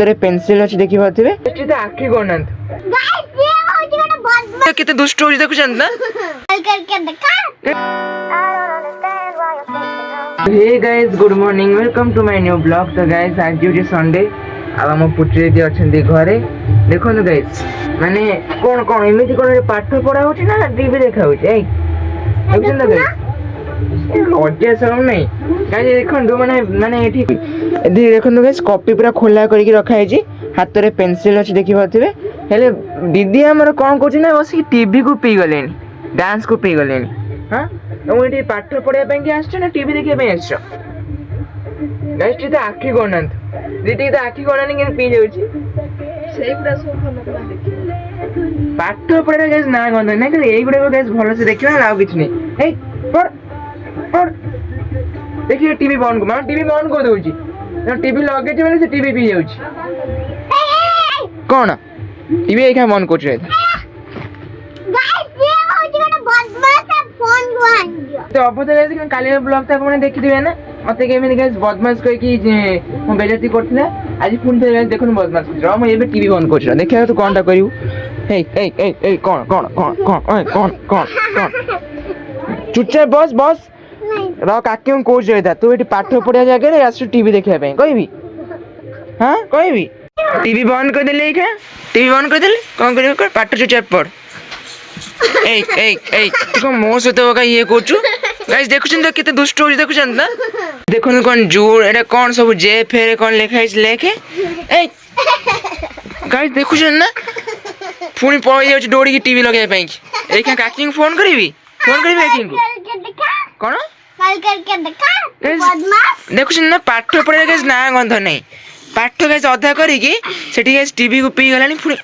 ହାତରେ ପେନସିଲ ଅଛି ଦେଖିପାରୁଥିବେ। ଏଠି ତ ଆଖି କରୁନାହାନ୍ତି କେତେ ଦୁଷ୍ଟ ହଉଛି ଦେଖୁଛନ୍ତି ନା। Hey guys, good morning, welcome to my new vlog. तो guys आज जो संडे अब हम पुत्री दीदी अच्छे घरे देखो गाइस माने कौन कौन एमती कौन पाठ पढ़ा हो ना टीवी देखा लज्जा शरम नहीं गाइस देखो माने माने एठी देखो गाइस कॉपी पूरा खोला करके रखा है जी हाथ रे पेंसिल अछि देखि पाथिबे हेले दीदी हमर कोन कोछि ना बस टीवी को पी गलेनी डांस को पी गलेनी। हां तो एठी पाठ पढ़ा पे के आछो ना टीवी देखि पे आछो गाइस ती आखी कोनंत दीदी तो आखी कोनानी के पी जाउची सेही पूरा सब भलो करा देखि पाठ पढ़ा गाइस ना गंध ना कि एई गुडे गाइस भलो से देखियो ना किछ नहीं ए पढ़ पढ़ देखिए टीवी बंद को मां टीवी बंद कर दोची ना टीवी लगे जे माने से टीवी पी जाउची कोन टीवी एखा बंद कर रे गाइस ये होची गोटे बदमाश फोन गुआन दियो तो अब तो गाइस काली ब्लॉग तक माने देखि दिबे ना मते के में गाइस बदमाश कहि कि जे मो बेजती करथिला आज फोन पे गाइस देखुन बदमाश कर हम एबे टीवी बंद कर देखिया तू कोनटा करियो ए ए ए ए कोन कोन कोन कोन कोन कोन कोन चुपचाप बस बस र काकी को कोच जाइता तू एटी पाठ पढ़िया जगह रे आसु टीवी देखिया पे कहबी हां कहबी टीवी बंद कर देले का टीवी बंद कर देले कोन करियो कर पाठ चुपचाप पढ़ ए ए ए तू को मो से तो का ये कोचु गाइस देखुछन तो किते दुष्ट होई देखुछन ना देखुन कोन जूर एटा कोन सब जे फेरे कोन लिखाइ लेखे ए गाइस देखुछन ना पुनी पळि जाउछ डोडी की टीवी लगाय पे एखा काकी को फोन करबी काकी को कोन कल करके देखा बदमाश देखुछन ना पाठ पढ़े गाइस ना गंध नहीं पाठ गाइस अधा करी की सेठी गाइस टीवी को पी गलानी पुनी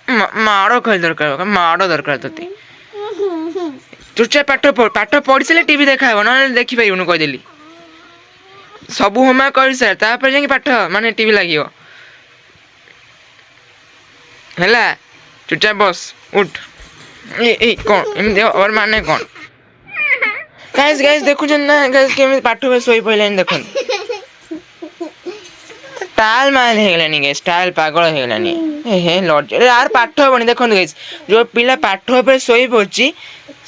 मारो खल दरकार तते चुपचाप पाठ पढ़ी सारे टीवी देखा ना देखी पाइबनु कह देली सबू होमा कर सर तापर जाके पाठ माने टीवी लागियो हैला चुपचाप बस उठ ए कोन एम और माने कोन गाइस गाइस देखु जन ना गाइस केमे पाठ में सोई पइलानी देखन टाल माल हे गलानी गाइस टाल पागल हे गलानी हे लॉर्ड यार पाठ बनी देखन गाइस जो पिला पाठ पे सोई पड़ची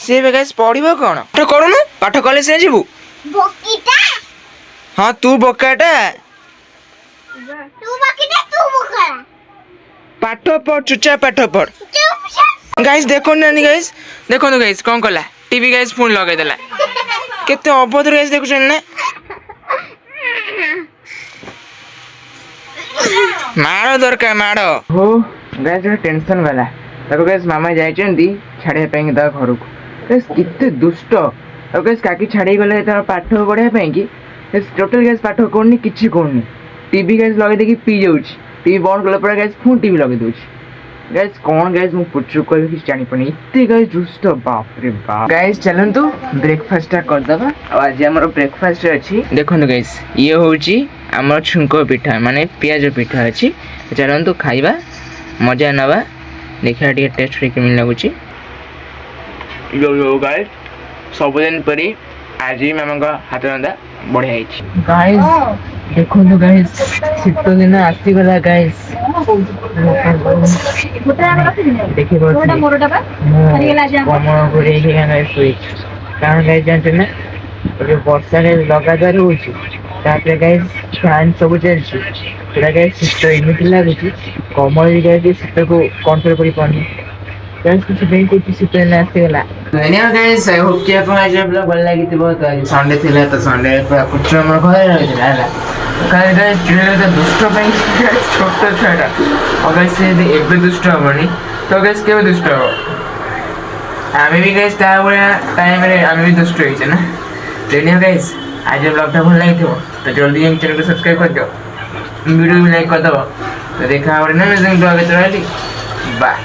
से बे गाइस पढ़िबो कोन पाठ करूनु पाठ कले से जीवु बोकीटा हां तू बोकाटा तू बोका पाठ पढ़ चुपचाप पाठ पढ़ गाइस देखो नानी गाइस देखो गाइस कोन कला टीवी गाइस फोन लगा देला केते अभद्र गाइस देखु छन ना मारो दरकार मारो हो गाइस टेंशन वाला तको गाइस मामा जाय चंदी छाड़े पे दा घर को गाइस किते दुष्ट अब गाइस काकी छाड़ी गले त पाठ पढ़े पे कि टोटल गाइस पाठ कोनी किछि कोनी टीवी गाइस लगे देखि पी जाउछि टीवी बंद करला पर गाइस फोन टीवी लगे दोछि गाइस कौन गाइस मु पुछु कोइ किछ जानि पनी इत्ते गाइस दुष्ट बाप रे बाप गाइस चलंतु ब्रेकफास्ट कर दबा आज हमर ब्रेकफास्ट अछि देखन गाइस ये होची हमर छुंको पिठा माने प्याज पिठा अछि चलंतु खाइबा मजा नबा देखा टे टेस्ट रे केमिन लागुची यो गाइस सब दिन परी आज ही मामा का हाथ रंदा बढ़िया हिची गाइस देखो तो गाइस शीत दिन आसी गला गाइस देखिए मोटा मोटा बा हरि गेला जा कमर घुरे के गाइस स्विच कारण गाइस जानते ना ये वर्षा रे लगातार होची तापरे गाइस फैन सब चलची पूरा गाइस शीत इमिट लागुची कमर गाइस शीत को कंट्रोल करी पानी गाइस कुछ नहीं कुछ शीत ना आसी गला एनिया गाइस आई होप कि आपन आज ब्लॉग भल लागि थिबो तो आज संडे थिला तो संडे कुछ हमर घरे रहिला हला काहे गाइस ट्रेलर तो दुष्ट ପାଇଁ छोट छाड़ा अगर से एबे दुष्ट होबनी तो गाइस केबे दुष्ट हो आमे भी गाइस ता बया टाइम रे आमे भी दुष्ट होइछ ना एनिया गाइस आज ब्लॉग ता भल लागि थिबो तो जल्दी हम चैनल को सब्सक्राइब कर दो वीडियो भी लाइक कर दो तो देखा और ना मैं ब्लॉग चलाली बाय।